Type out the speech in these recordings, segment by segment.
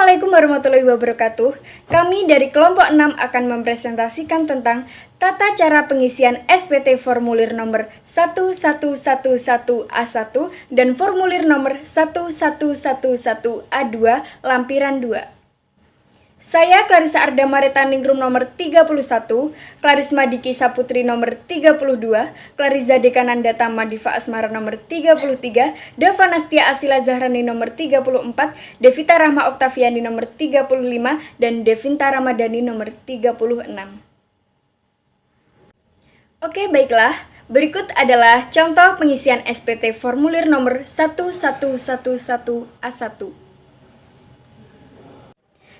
Assalamualaikum warahmatullahi wabarakatuh. Kami dari kelompok 6 akan mempresentasikan tentang tata cara pengisian SPT formulir nomor 1111A1 dan formulir nomor 1111A2 lampiran 2. Saya Clarissa Arda Maritaningrum nomor 31, Clarisma Diki Saputri nomor 32, Clariza Dekananda Tama Diva Asmara nomor 33, Dava Nastia Asila Zahrani nomor 34, Devita Rahma Oktaviani nomor 35, dan Devinta Ramadhani nomor 36. Oke, baiklah. Berikut adalah contoh pengisian SPT formulir nomor 1111A1.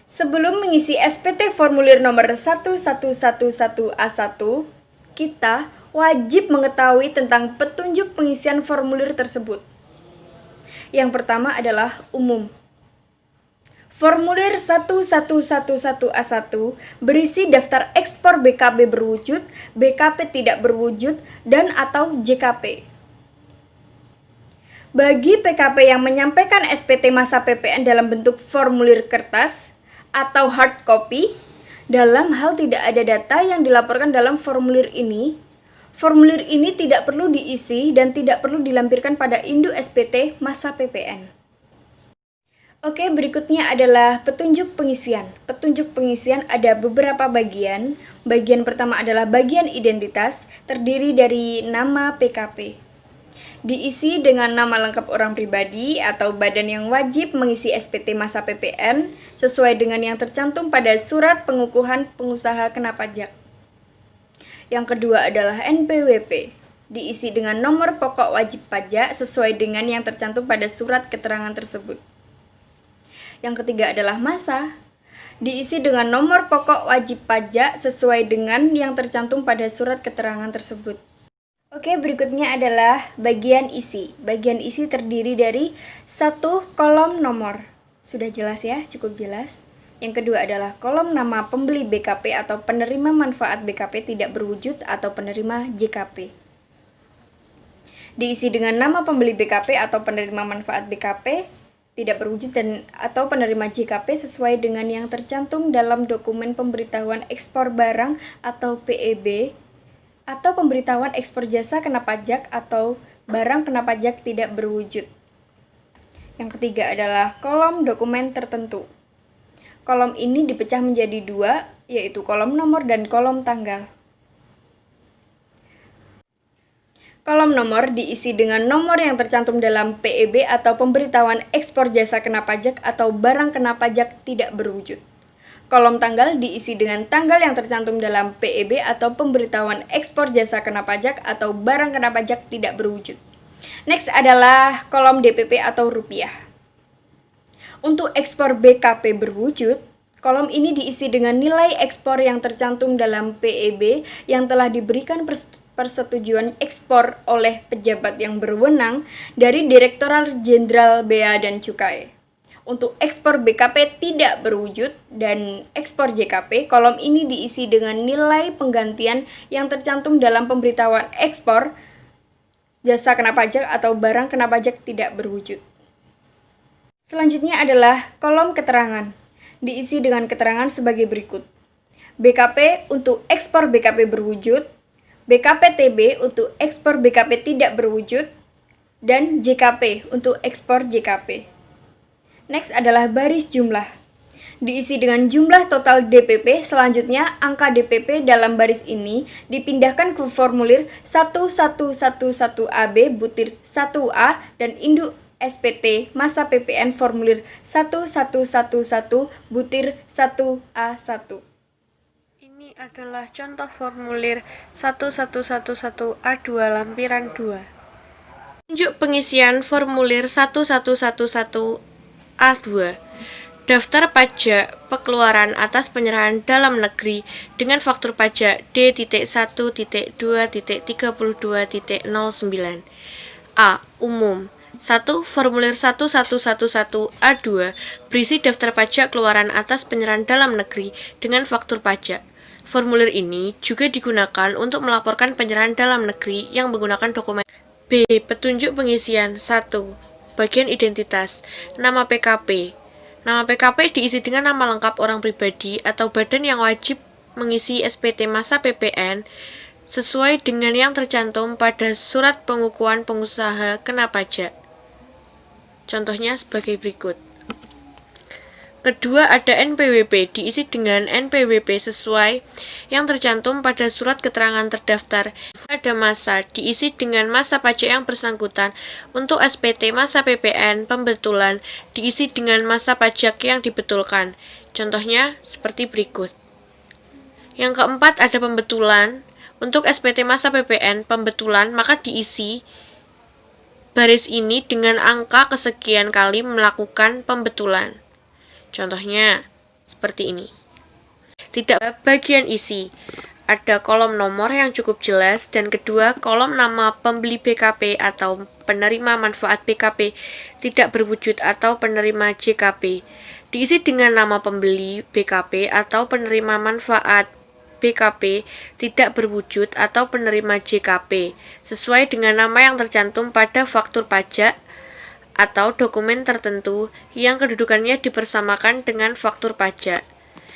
Sebelum mengisi SPT formulir nomor 1111A1, kita wajib mengetahui tentang petunjuk pengisian formulir tersebut. Yang pertama adalah umum. Formulir 1111A1 berisi daftar ekspor BKB berwujud, BKP tidak berwujud, dan atau JKP. Bagi PKP yang menyampaikan SPT masa PPN dalam bentuk formulir kertas atau hard copy, dalam hal tidak ada data yang dilaporkan dalam formulir ini tidak perlu diisi dan tidak perlu dilampirkan pada induk SPT masa PPN. Oke, berikutnya adalah petunjuk pengisian. Petunjuk pengisian ada beberapa bagian. Bagian pertama adalah bagian identitas, terdiri dari nama PKP. Diisi dengan nama lengkap orang pribadi atau badan yang wajib mengisi SPT masa PPN sesuai dengan yang tercantum pada surat pengukuhan pengusaha kena pajak. Yang kedua adalah NPWP. Diisi dengan nomor pokok wajib pajak sesuai dengan yang tercantum pada surat keterangan tersebut. Yang ketiga adalah masa. Diisi dengan nomor pokok wajib pajak sesuai dengan yang tercantum pada surat keterangan tersebut. Oke, berikutnya adalah bagian isi. Bagian isi terdiri dari 1 kolom nomor. Sudah jelas ya, cukup jelas. Yang kedua adalah kolom nama pembeli BKP atau penerima manfaat BKP tidak berwujud atau penerima JKP. Diisi dengan nama pembeli BKP atau penerima manfaat BKP tidak berwujud dan atau penerima JKP sesuai dengan yang tercantum dalam dokumen pemberitahuan ekspor barang atau PEB atau pemberitahuan ekspor jasa kena pajak atau barang kena pajak tidak berwujud. Yang ketiga adalah kolom dokumen tertentu. Kolom ini dipecah menjadi 2, yaitu kolom nomor dan kolom tanggal. Kolom nomor diisi dengan nomor yang tercantum dalam PEB atau pemberitahuan ekspor jasa kena pajak atau barang kena pajak tidak berwujud. Kolom tanggal diisi dengan tanggal yang tercantum dalam PEB atau pemberitahuan ekspor jasa kena pajak atau barang kena pajak tidak berwujud. Next adalah kolom DPP atau rupiah. Untuk ekspor BKP berwujud, kolom ini diisi dengan nilai ekspor yang tercantum dalam PEB yang telah diberikan persetujuan ekspor oleh pejabat yang berwenang dari Direktorat Jenderal Bea dan Cukai. Untuk ekspor BKP tidak berwujud dan ekspor JKP, kolom ini diisi dengan nilai penggantian yang tercantum dalam pemberitahuan ekspor jasa kena pajak atau barang kena pajak tidak berwujud. Selanjutnya adalah kolom keterangan. Diisi dengan keterangan sebagai berikut. BKP untuk ekspor BKP berwujud, BKP-TB untuk ekspor BKP tidak berwujud, dan JKP untuk ekspor JKP. Next adalah baris jumlah. Diisi dengan jumlah total DPP, selanjutnya angka DPP dalam baris ini dipindahkan ke formulir 1111AB butir 1A dan induk SPT masa PPN formulir 1111 butir 1A1. Ini adalah contoh formulir 1111A2 lampiran 2. Tunjuk pengisian formulir 1111A2. Daftar pajak pengeluaran atas penyerahan dalam negeri dengan faktur pajak D.1.2.32.09. A. Umum. 1. Formulir 1111A2 berisi daftar pajak keluaran atas penyerahan dalam negeri dengan faktur pajak. Formulir ini juga digunakan untuk melaporkan penyerahan dalam negeri yang menggunakan dokumen. B. Petunjuk pengisian 1. Bagian identitas, nama PKP, Nama PKP diisi dengan nama lengkap orang pribadi atau badan yang wajib mengisi SPT masa PPN sesuai dengan yang tercantum pada surat pengukuhan pengusaha kena pajak. Contohnya sebagai berikut. Kedua, ada NPWP, diisi dengan NPWP sesuai yang tercantum pada surat keterangan terdaftar. Ada masa, diisi dengan masa pajak yang bersangkutan. Untuk SPT masa PPN pembetulan, diisi dengan masa pajak yang dibetulkan. Contohnya seperti berikut. Yang keempat, ada pembetulan. Untuk SPT masa PPN pembetulan, maka diisi baris ini dengan angka kesekian kali melakukan pembetulan. Contohnya seperti ini. Tidak bagian isi. Ada kolom nomor yang cukup jelas dan kedua kolom nama pembeli BKP atau penerima manfaat BKP tidak berwujud atau penerima JKP. Diisi dengan nama pembeli BKP atau penerima manfaat BKP tidak berwujud atau penerima JKP sesuai dengan nama yang tercantum pada faktur pajak atau dokumen tertentu yang kedudukannya dipersamakan dengan faktur pajak.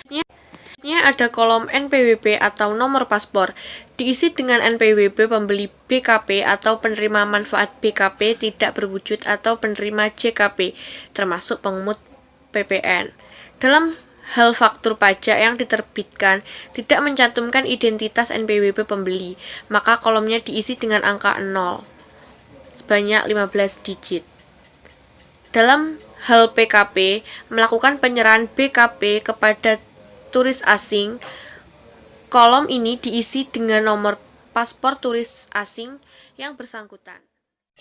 Selanjutnya ada kolom NPWP atau nomor paspor, diisi dengan NPWP pembeli BKP atau penerima manfaat BKP tidak berwujud atau penerima JKP, termasuk pengemut PPN. Dalam hal faktur pajak yang diterbitkan tidak mencantumkan identitas NPWP pembeli, maka kolomnya diisi dengan angka 0 sebanyak 15 digit. Dalam hal PKP, melakukan penyerahan BKP kepada turis asing, kolom ini diisi dengan nomor paspor turis asing yang bersangkutan.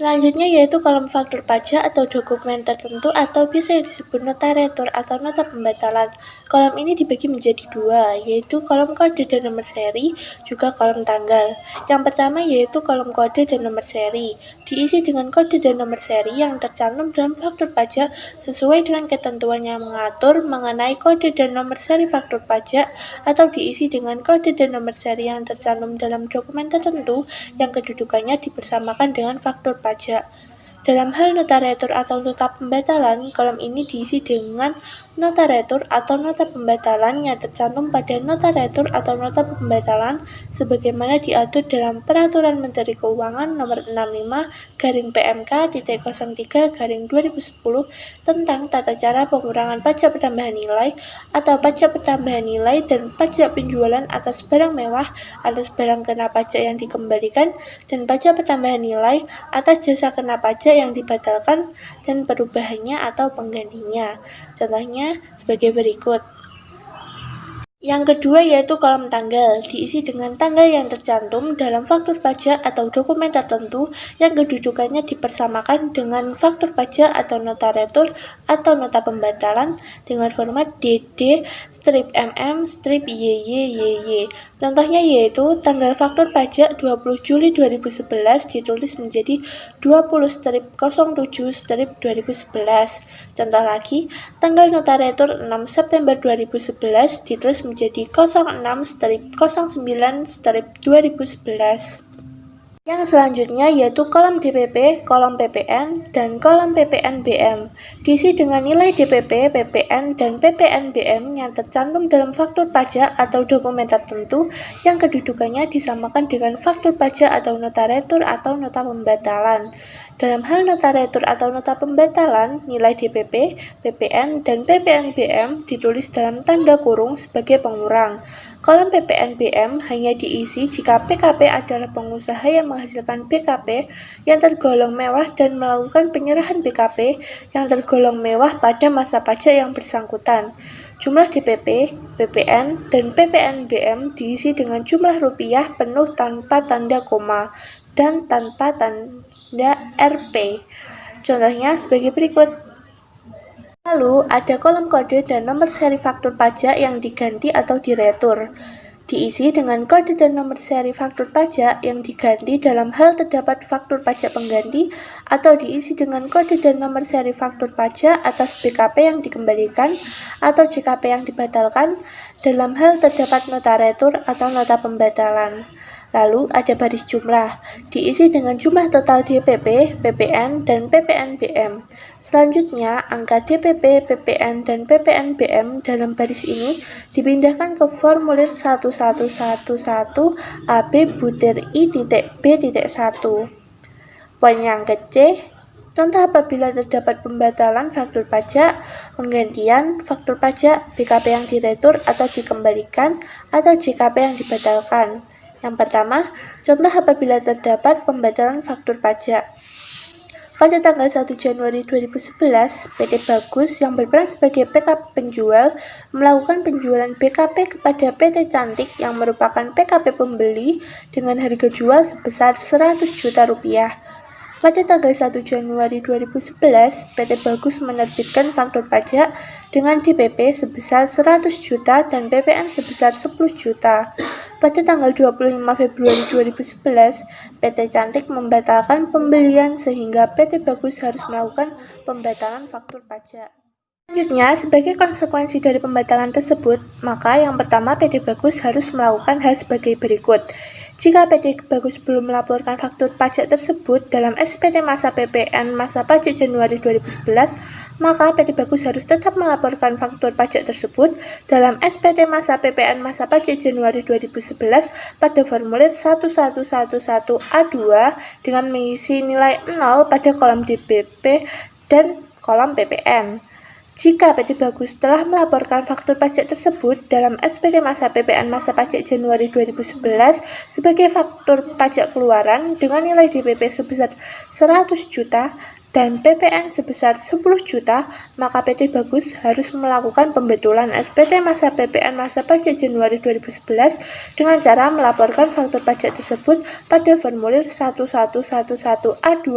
Selanjutnya yaitu kolom faktur pajak atau dokumen tertentu atau biasa disebut nota retur atau nota pembatalan. Kolom ini dibagi menjadi dua, yaitu kolom kode dan nomor seri, juga kolom tanggal. Yang pertama yaitu kolom kode dan nomor seri, diisi dengan kode dan nomor seri yang tercantum dalam faktur pajak sesuai dengan ketentuan yang mengatur mengenai kode dan nomor seri faktur pajak atau diisi dengan kode dan nomor seri yang tercantum dalam dokumen tertentu yang kedudukannya dipersamakan dengan faktur pajak. Dalam hal nota retur atau nota pembatalan, kolom ini diisi dengan nota retur atau nota pembatalan yang tercantum pada nota retur atau nota pembatalan sebagaimana diatur dalam Peraturan Menteri Keuangan Nomor 65/PMK.03/2010 tentang tata cara pengurangan pajak pertambahan nilai atau pajak pertambahan nilai dan pajak penjualan atas barang mewah, atas barang kena pajak yang dikembalikan, dan pajak pertambahan nilai atas jasa kena pajak yang dibatalkan dan perubahannya atau penggantinya. Contohnya sebagai berikut. Yang kedua yaitu kolom tanggal, diisi dengan tanggal yang tercantum dalam faktur pajak atau dokumen tertentu yang kedudukannya dipersamakan dengan faktur pajak atau nota retur atau nota pembatalan dengan format DD-MM-YYYY. Contohnya yaitu tanggal faktur pajak 20 Juli 2011 ditulis menjadi 20-07-2011. Contoh lagi, tanggal nota retur 6 September 2011 ditulis menjadi 06-09-2011. Yang selanjutnya yaitu kolom DPP, kolom PPN, dan kolom PPNBM. Diisi dengan nilai DPP, PPN, dan PPNBM yang tercantum dalam faktur pajak atau dokumen tertentu yang kedudukannya disamakan dengan faktur pajak atau nota retur atau nota pembatalan. Dalam hal nota retur atau nota pembatalan, nilai DPP, PPN, dan PPNBM ditulis dalam tanda kurung sebagai pengurang. Kolom PPNBM hanya diisi jika PKP adalah pengusaha yang menghasilkan BKP yang tergolong mewah dan melakukan penyerahan BKP yang tergolong mewah pada masa pajak yang bersangkutan. Jumlah DPP, PPN, dan PPNBM diisi dengan jumlah rupiah penuh tanpa tanda koma dan tanpa tanda Rp. Contohnya sebagai berikut. Lalu, ada kolom kode dan nomor seri faktur pajak yang diganti atau diretur. Diisi dengan kode dan nomor seri faktur pajak yang diganti dalam hal terdapat faktur pajak pengganti atau diisi dengan kode dan nomor seri faktur pajak atas BKP yang dikembalikan atau JKP yang dibatalkan dalam hal terdapat nota retur atau nota pembatalan. Lalu ada baris jumlah, diisi dengan jumlah total DPP, PPN, dan PPNBM. Selanjutnya, angka DPP, PPN, dan PPNBM dalam baris ini dipindahkan ke formulir 1111 AB butir I.B.1. Poin yang ke-C, contoh apabila terdapat pembatalan faktur pajak, penggantian faktur pajak, BKP yang diretur atau dikembalikan, atau JKP yang dibatalkan. Yang pertama, contoh apabila terdapat pembatalan faktur pajak. Pada tanggal 1 Januari 2011, PT Bagus yang berperan sebagai PKP penjual melakukan penjualan BKP kepada PT Cantik yang merupakan PKP pembeli dengan harga jual sebesar Rp100 juta. Pada tanggal 1 Januari 2011, PT Bagus menerbitkan faktur pajak dengan DPP sebesar 100 juta dan PPN sebesar 10 juta. Pada tanggal 25 Februari 2011, PT Cantik membatalkan pembelian sehingga PT Bagus harus melakukan pembatalan faktur pajak. Selanjutnya, sebagai konsekuensi dari pembatalan tersebut, maka yang pertama PT Bagus harus melakukan hal sebagai berikut. Jika PT Bagus belum melaporkan faktur pajak tersebut dalam SPT masa PPN masa pajak Januari 2011, maka PT Bagus harus tetap melaporkan faktur pajak tersebut dalam SPT masa PPN masa pajak Januari 2011 pada formulir 1111A2 dengan mengisi nilai 0 pada kolom DPP dan kolom PPN. Jika PT Bagus telah melaporkan faktur pajak tersebut dalam SPT masa PPN masa pajak Januari 2011 sebagai faktur pajak keluaran dengan nilai DPP sebesar 100 juta dan PPN sebesar 10 juta, maka PT Bagus harus melakukan pembetulan SPT masa PPN masa pajak Januari 2011 dengan cara melaporkan faktur pajak tersebut pada formulir 1111A2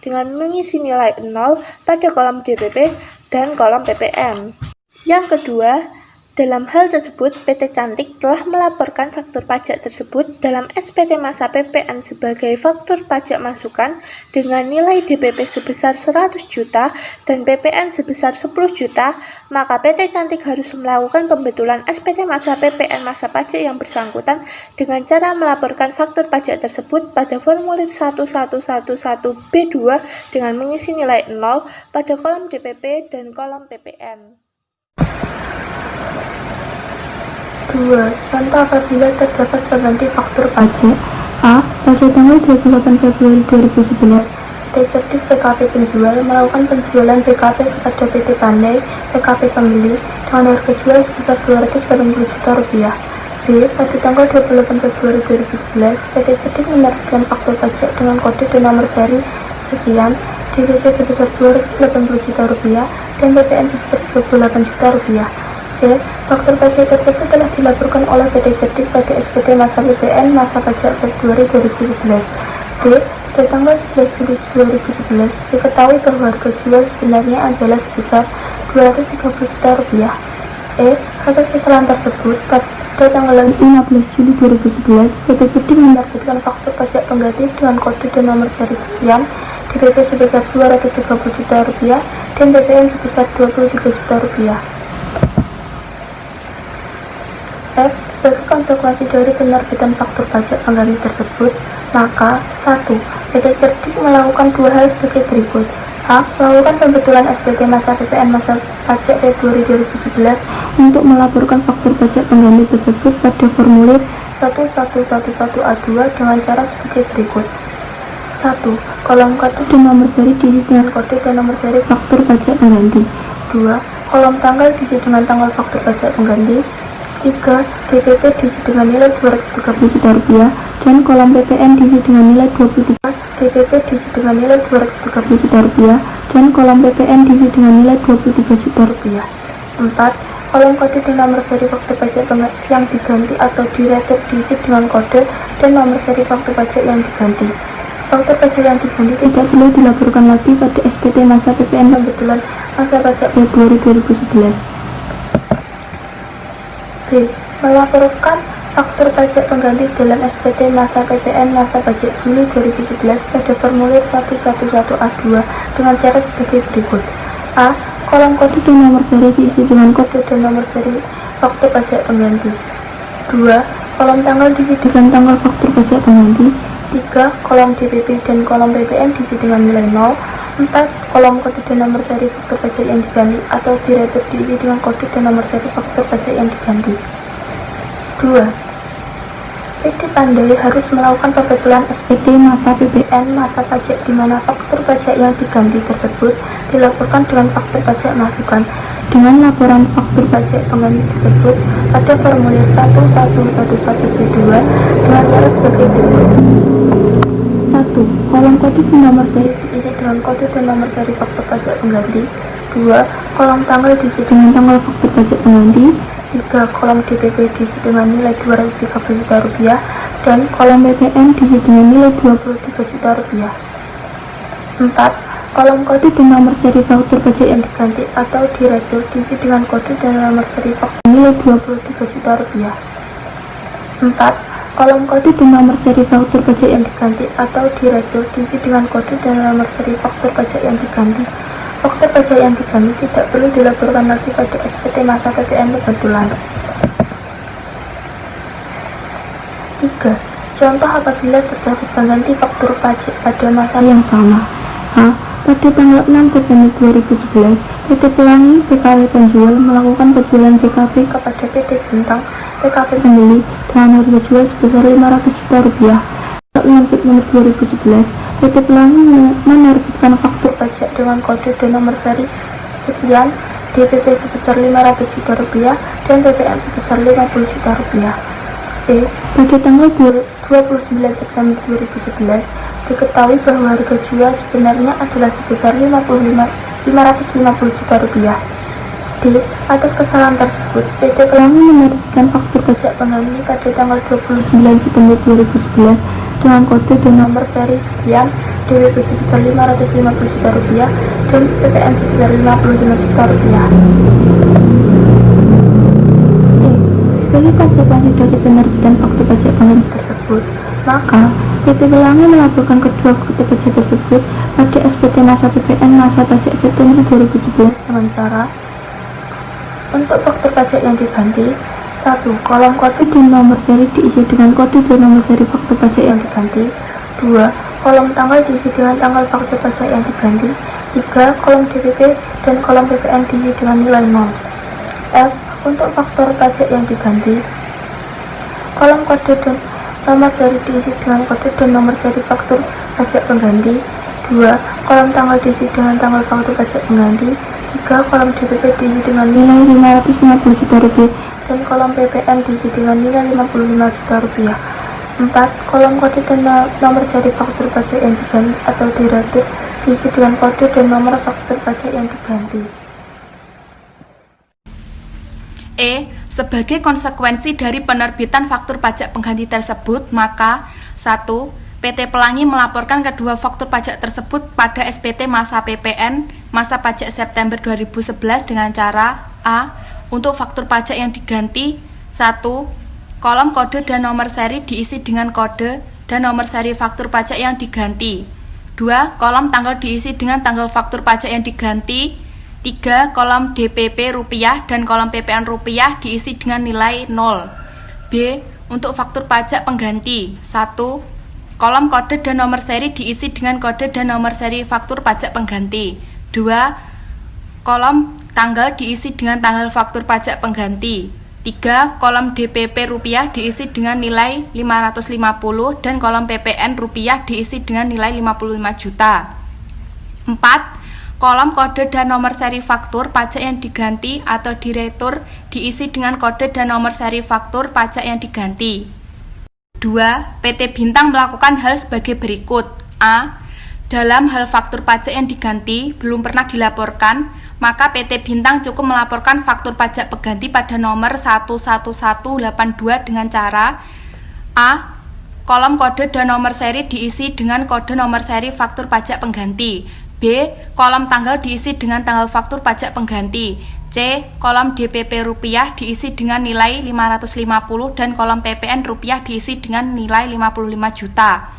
dengan mengisi nilai 0 pada kolom DPP dan kolom PPN. Yang kedua, dalam hal tersebut, PT Cantik telah melaporkan faktur pajak tersebut dalam SPT masa PPN sebagai faktur pajak masukan dengan nilai DPP sebesar 100 juta dan PPN sebesar 10 juta, maka PT Cantik harus melakukan pembetulan SPT masa PPN masa pajak yang bersangkutan dengan cara melaporkan faktur pajak tersebut pada formulir 1111B2 dengan mengisi nilai 0 pada kolom DPP dan kolom PPN. 2. Contoh apabila terdapat pengganti faktur pajak. A. Pada tanggal 28 Februari 2011, PT Cerdik PKP penjual melakukan penjualan BKP kepada PT Pandai PKP pembeli dengan harga jual sebesar Rp280 juta. B. Pada tanggal 28 Februari 2011, PT Cerdik menerbitkan faktur pajak dengan kode dan nomor seri sekian, DPP sebesar Rp280 juta dan PPN sebesar Rp28 juta. C. Faktur pajak tersebut telah dilaporkan oleh PT Cerdik pada SPT masa PPN masa pajak Februari 2011. D. Pada tanggal 11 Juli 2011, diketahui bahwa harga jual sebenarnya adalah sebesar Rp230 juta. E. Atas kesalahan tersebut, pada tanggal 15 Juli 2011, PT Cerdik menerbitkan faktur pajak pengganti dengan kode dan nomor seri sekian, DPP sebesar Rp230 juta dan PPN sebesar Rp23 juta. F. Sebagai konsekuensi dari penerbitan faktur pajak pengganti tersebut, maka 1. PT Cerdik melakukan dua hal sebagai berikut. A. Melakukan pembetulan SPT masa PPN masa pajak Februari 2011 untuk melaporkan faktur pajak pengganti tersebut pada formulir 1111A2 dengan cara sebagai berikut. 1. Kolom kode dan nomor seri diisi dengan kode dan nomor seri faktur pajak pengganti. 2. Kolom tanggal diisi dengan tanggal faktur pajak pengganti. 3. DPP diisi dengan nilai Rp230 juta dan kolom PPN diisi dengan nilai 23. DPP diisi dengan nilai Rp230 juta dan kolom PPN diisi dengan nilai Rp23 juta. 4. Kolom kode dan nomor seri faktur pajak yang diganti atau diretur diisi dengan kode dan nomor seri faktur pajak yang diganti. Faktur pajak yang diganti tidak perlu dilaporkan lagi pada SPT masa PPN pembetulan masa pajak Februari 2011. B. Melaporkan faktur pajak pengganti dalam SPT masa PPN masa pajak Juli 2011 pada formulir 1111A2 dengan cara sebagai berikut. A. Kolom kode dan nomor seri diisi dengan kode dan nomor seri faktur pajak pengganti. 2. kolom tanggal diisi dengan tanggal faktur pajak pengganti. 3. Kolom DPP dan kolom PPN diisi dengan nilai 0. 4. Kolom kode dan nomor seri faktur pajak yang diganti atau diretur diisi dengan kode dan nomor seri faktur pajak yang diganti. 2. PT Pandai harus melakukan pembetulan SPT masa PPN masa pajak di mana faktur pajak yang diganti tersebut dilaporkan dengan faktur pajak masukan dengan laporan faktur pajak pengganti tersebut pada formulir 1111B2 dengan cara sebagai berikut. 1. Kolom kode dan nomor seri diisi dengan kode dan nomor seri faktur pajak pengganti. 2. Kolom tanggal diisi dengan tanggal faktur pajak pengganti. 3. Kolom DPP diisi dengan nilai Rp230.000 dan kolom PPN diisi dengan nilai Rp23.000. 4. Kolom kode dan nomor seri faktur pajak yang diganti atau diretur diisi dengan kode dan nomor seri faktur nilai Rp23.000. 4. Kolom kode dan nomor seri faktur pajak yang diganti atau diretur diisi dengan kode dan nomor seri faktur pajak yang diganti. Faktur pajak yang diganti tidak perlu dilaporkan lagi pada SPT masa PPN pembetulan. 3. Contoh apabila terdapat pengganti faktur pajak pada masa yang sama. A. Pada tanggal 6 September 2011, PT Pelangi PKW Penjual melakukan penjualan PKP kepada PT Bintang PKP Pembeli dengan harga jual sebesar Rp500 juta. Tanggal 6 September 2011, PT Pelangi menerbitkan faktur pajak dengan kode dan nomor seri sekian, DPP sebesar Rp500 juta dan PPN sebesar Rp50 juta. B. Pada tanggal 29 September 2011, diketahui bahwa harga jual sebenarnya adalah sebesar Rp550 juta. D. Atas kesalahan tersebut, PT Pelangi menerbitkan faktur pajak pengganti pada tanggal 29 September 2011 dengan kode dan nomor seri sekian, DWP sebesar Rp550 juta dan PPN sebesar Rp55 juta. Sebagai konsekuensi dari penerbitan faktur pajak pengganti tersebut, maka PT Pelangi melaporkan kedua faktur pajak tersebut pada SPT masa PPN masa pajak September 2011 dengan cara: untuk faktur pajak yang diganti, 1. Kolom kode dan nomor seri diisi dengan kode dan nomor seri faktur pajak yang diganti. 2. Kolom tanggal diisi dengan tanggal faktur pajak yang diganti. 3. Kolom DPP dan kolom PPN diisi dengan nilai 0. F. Untuk faktur pajak yang diganti, kolom kode dan nomor seri diisi dengan kode dan nomor seri faktur pajak pengganti. 2. Kolom tanggal diisi dengan tanggal faktur pajak pengganti. 3. Kolom DPP diisi dengan nilai Rp550 juta dan kolom PPN diisi dengan nilai Rp55 juta. 4. Kolom kode dan nomor seri faktur pajak yang diganti atau diretur diisi dengan kode dan nomor faktur pajak yang diganti. E. Sebagai konsekuensi dari penerbitan faktur pajak pengganti tersebut, maka 1. PT Pelangi melaporkan kedua faktur pajak tersebut pada SPT masa PPN masa pajak September 2011 dengan cara: A. Untuk faktur pajak yang diganti, 1. Kolom kode dan nomor seri diisi dengan kode dan nomor seri faktur pajak yang diganti. 2. Kolom tanggal diisi dengan tanggal faktur pajak yang diganti. 3. Kolom DPP rupiah dan kolom PPN rupiah diisi dengan nilai 0. B. Untuk faktur pajak pengganti, 1. Kolom kode dan nomor seri diisi dengan kode dan nomor seri faktur pajak pengganti. 2. Kolom tanggal diisi dengan tanggal faktur pajak pengganti. 3. Kolom DPP rupiah diisi dengan nilai 550 dan kolom PPN rupiah diisi dengan nilai 55 juta. 4. Kolom kode dan nomor seri faktur pajak yang diganti atau diretur diisi dengan kode dan nomor seri faktur pajak yang diganti. 2. PT Bintang melakukan hal sebagai berikut. A. Dalam hal faktur pajak yang diganti belum pernah dilaporkan, maka PT Bintang cukup melaporkan faktur pajak pengganti pada nomor 11182 dengan cara: A. Kolom kode dan nomor seri diisi dengan kode nomor seri faktur pajak pengganti. B. Kolom tanggal diisi dengan tanggal faktur pajak pengganti. C. Kolom DPP rupiah diisi dengan nilai 550 dan kolom PPN rupiah diisi dengan nilai 55 juta.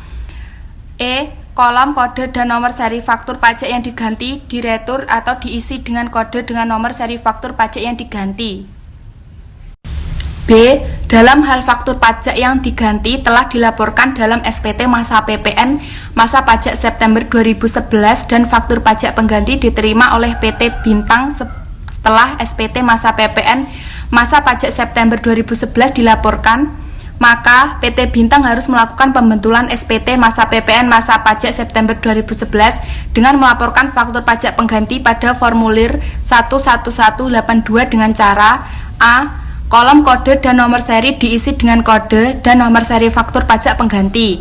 E. Kolom kode dan nomor seri faktur pajak yang diganti diretur atau diisi dengan kode dengan nomor seri faktur pajak yang diganti. B. dalam hal faktur pajak yang diganti telah dilaporkan dalam SPT masa PPN masa pajak September 2011 dan faktur pajak pengganti diterima oleh PT Bintang setelah SPT masa PPN masa pajak September 2011 dilaporkan, maka PT Bintang harus melakukan pembentulan SPT masa PPN masa pajak September 2011 dengan melaporkan faktur pajak pengganti pada formulir 11182 dengan cara A. Kolom kode dan nomor seri diisi dengan kode dan nomor seri faktur pajak pengganti.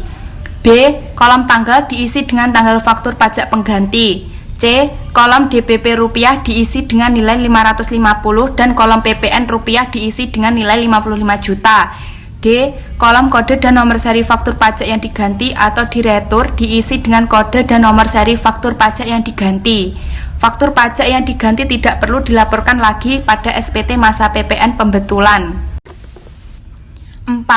B. Kolom tanggal diisi dengan tanggal faktur pajak pengganti. C. Kolom DPP rupiah diisi dengan nilai 550 dan kolom PPN rupiah diisi dengan nilai 55 juta. D. Kolom kode dan nomor seri faktur pajak yang diganti atau diretur diisi dengan kode dan nomor seri faktur pajak yang diganti. Faktur pajak yang diganti tidak perlu dilaporkan lagi pada SPT masa PPN pembetulan. 4.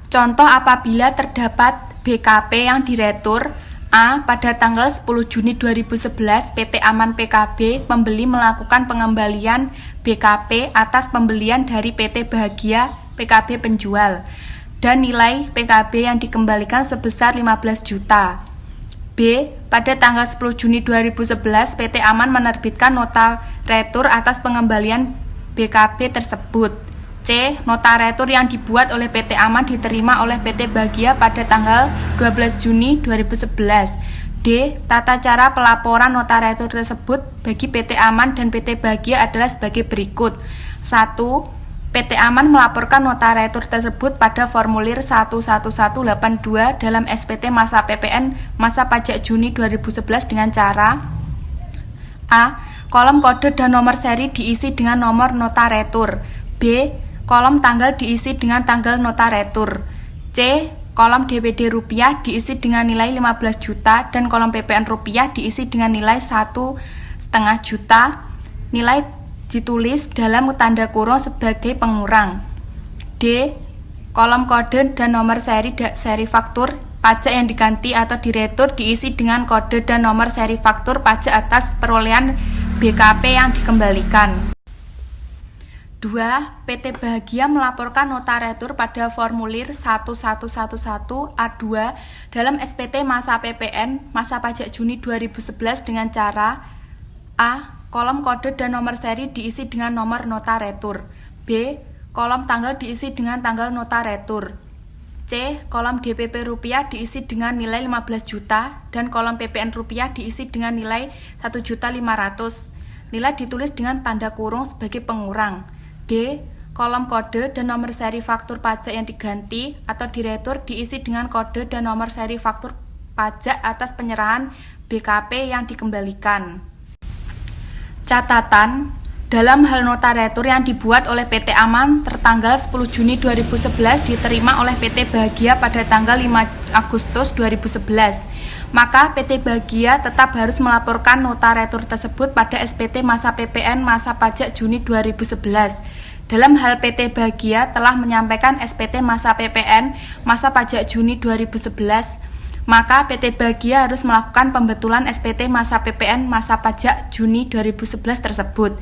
Contoh apabila terdapat BKP yang diretur. A. Pada tanggal 10 Juni 2011, PT Aman PKB membeli melakukan pengembalian BKP atas pembelian dari PT Bahagia PKB penjual dan nilai PKB yang dikembalikan sebesar 15 juta. B. Pada tanggal 10 Juni 2011, PT Aman menerbitkan nota retur atas pengembalian BKB tersebut. C. Nota retur yang dibuat oleh PT Aman diterima oleh PT Bahagia pada tanggal 12 Juni 2011. D. Tata cara pelaporan nota retur tersebut bagi PT Aman dan PT Bahagia adalah sebagai berikut. 1. PT Aman melaporkan nota retur tersebut pada formulir 11182 dalam SPT masa PPN masa pajak Juni 2011 dengan cara A. Kolom kode dan nomor seri diisi dengan nomor nota retur. B. Kolom tanggal diisi dengan tanggal nota retur. C. Kolom DPD rupiah diisi dengan nilai 15 juta dan kolom PPN rupiah diisi dengan nilai 1,5 juta. Nilai ditulis dalam tanda kurung sebagai pengurang. D. Kolom kode dan nomor seri faktur pajak yang diganti atau diretur diisi dengan kode dan nomor seri faktur pajak atas perolehan BKP yang dikembalikan. 2. PT Bahagia melaporkan nota retur pada formulir 1111A2 dalam SPT masa PPN masa pajak Juni 2011 dengan cara A. Kolom kode dan nomor seri diisi dengan nomor nota retur. B. Kolom tanggal diisi dengan tanggal nota retur. C. Kolom DPP rupiah diisi dengan nilai 15 juta dan kolom PPN rupiah diisi dengan nilai 1.500.000. Nilai ditulis dengan tanda kurung sebagai pengurang. D. Kolom kode dan nomor seri faktur pajak yang diganti atau diretur diisi dengan kode dan nomor seri faktur pajak atas penyerahan BKP yang dikembalikan. Catatan, dalam hal nota retur yang dibuat oleh PT Aman tertanggal 10 Juni 2011 diterima oleh PT Bahagia pada tanggal 5 Agustus 2011, maka PT Bahagia tetap harus melaporkan nota retur tersebut pada SPT masa PPN masa pajak Juni 2011. Dalam hal PT Bahagia telah menyampaikan SPT masa PPN masa pajak Juni 2011, maka PT Bahagia harus melakukan pembetulan SPT masa PPN masa pajak Juni 2011 tersebut.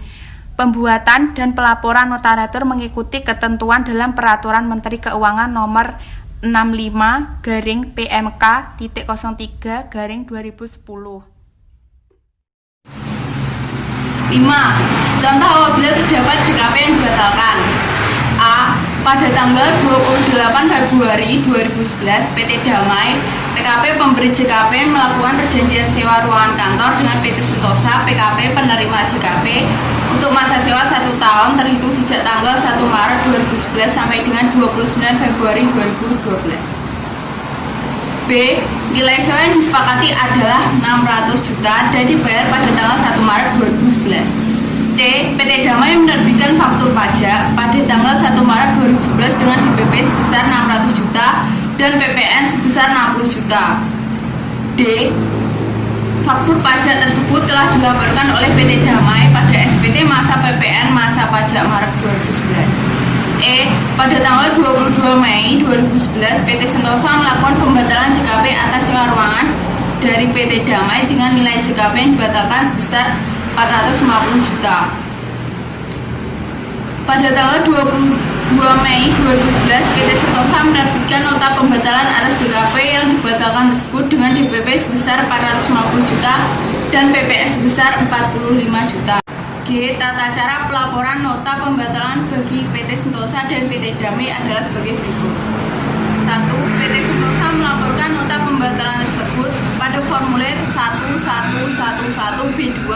Pembuatan dan pelaporan nota retur mengikuti ketentuan dalam Peraturan Menteri Keuangan Nomor 65/PMK.03/2010. 5. Contoh apabila terdapat JKP yang dibatalkan. A. Pada tanggal 28 Februari 2011, PT Damai PKP pemberi JKP melakukan perjanjian sewa ruangan kantor dengan PT Sentosa PKP penerima JKP untuk masa sewa 1 tahun terhitung sejak tanggal 1 Maret 2011 sampai dengan 29 Februari 2012. B. Nilai sewa yang disepakati adalah 600 juta dan dibayar pada tanggal 1 Maret 2011. C. PT Damai menerbitkan faktur pajak pada tanggal 1 Maret 2011 dengan DPP sebesar 600 juta dan PPN sebesar 60 juta. D. Faktur pajak tersebut telah dilaporkan oleh PT Damai pada SPT masa PPN masa pajak Maret 2011. E. Pada tanggal 22 Mei 2011, PT Sentosa melakukan pembatalan JKP atas sewa ruangan dari PT Damai dengan nilai JKP yang dibatalkan sebesar 450 juta. Pada tanggal 22 2 Mei 2011, PT Sentosa menerbitkan nota pembatalan atas JKP yang dibatalkan tersebut dengan DPP sebesar 450 juta dan PPS sebesar 45 juta. G. Tata cara pelaporan nota pembatalan bagi PT Sentosa dan PT Damai adalah sebagai berikut. 1. PT Sentosa melaporkan nota pembatalan tersebut pada formulir 1111B2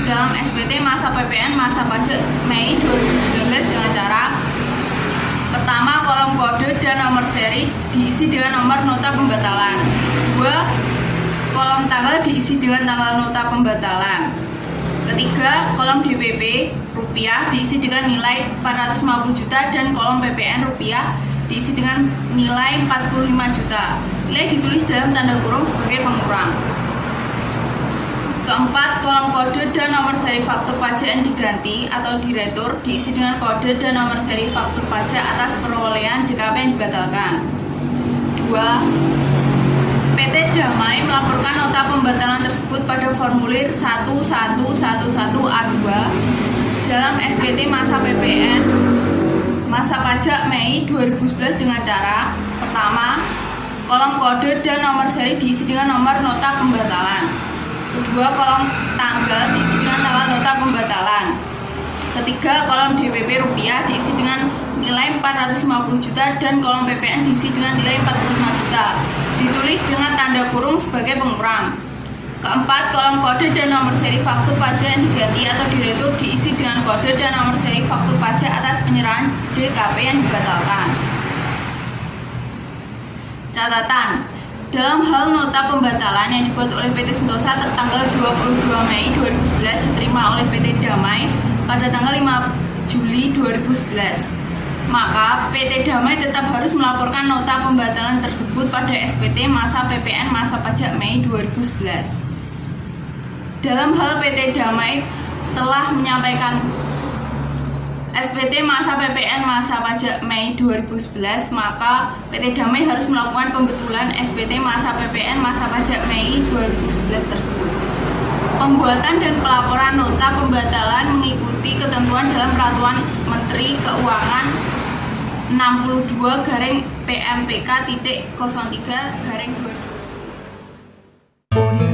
dalam SPT masa PPN masa pajak Mei 2019 dengan cara: pertama, kolom kode dan nomor seri diisi dengan nomor nota pembatalan. 2. Kolom tanggal diisi dengan tanggal nota pembatalan. Ketiga, kolom DPP rupiah diisi dengan nilai 450 juta dan kolom PPN rupiah diisi dengan nilai 45 juta. Nilai ditulis dalam tanda kurung sebagai pengurang. Keempat, kolom kode dan nomor seri faktur pajak yang diganti atau diretur diisi dengan kode dan nomor seri faktur pajak atas perolehan JKP yang dibatalkan. 2. PT Damai melaporkan nota pembatalan tersebut pada formulir 1111A2 dalam SPT masa PPN masa pajak Mei 2011 dengan cara: pertama, kolom kode dan nomor seri diisi dengan nomor nota pembatalan. Kedua, kolom tanggal diisi dengan tanggal nota pembatalan. Ketiga, kolom DPP rupiah diisi dengan nilai 450 juta dan kolom PPN diisi dengan nilai 45 juta. Ditulis dengan tanda kurung sebagai pengurang. Keempat, kolom kode dan nomor seri faktur pajak yang diganti atau diretur diisi dengan kode dan nomor seri faktur pajak atas penyerahan JKP yang dibatalkan. Catatan: dalam hal nota pembatalan yang dibuat oleh PT Sentosa tertanggal 22 Mei 2011 diterima oleh PT Damai pada tanggal 5 Juli 2011, maka PT Damai tetap harus melaporkan nota pembatalan tersebut pada SPT masa PPN masa pajak Mei 2011. Dalam hal PT Damai telah menyampaikan SPT masa PPN masa pajak Mei 2011, maka PT Damai harus melakukan pembetulan SPT masa PPN masa pajak Mei 2011 tersebut. Pembuatan dan pelaporan nota pembatalan mengikuti ketentuan dalam Peraturan Menteri Keuangan 62/PMPK.03/2010.